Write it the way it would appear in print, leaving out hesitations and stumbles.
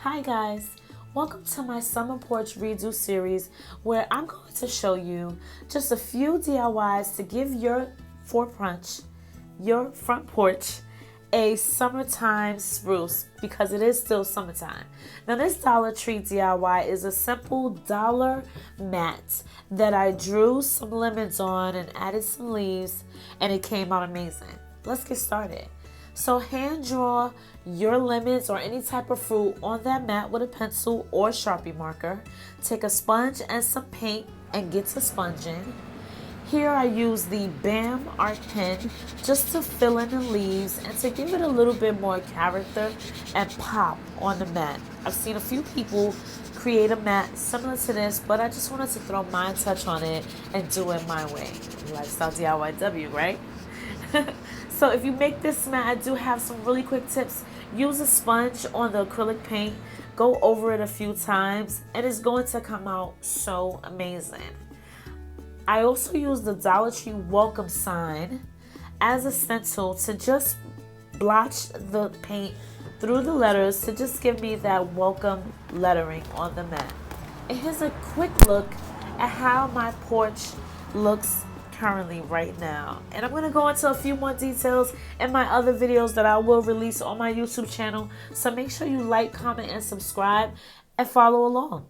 Hi guys, welcome to my Summer Porch Redo series where I'm going to show you just a few DIYs to give your front porch, a summertime spruce because it is still summertime. Now this Dollar Tree DIY is a simple dollar mat that I drew some lemons on and added some leaves and it came out amazing. Let's get started. So hand draw your lemons or any type of fruit on that mat with a pencil or Sharpie marker. Take a sponge and some paint and get to sponging. Here I use the Bam art pen just to fill in the leaves and to give it a little bit more character and pop on the mat. I've seen a few people create a mat similar to this, but I just wanted to throw my touch on it and do it my way. Lifestylediyw, right? So if you make this mat, I do have some really quick tips. Use a sponge on the acrylic paint, go over it a few times, and it's going to come out so amazing. I also use the Dollar Tree welcome sign as a stencil to just blotch the paint through the letters to just give me that welcome lettering on the mat. And here's a quick look at how my porch looks currently right now, and I'm going to go into a few more details in my other videos that I will release on my YouTube channel, so make sure you like, comment, and subscribe and follow along.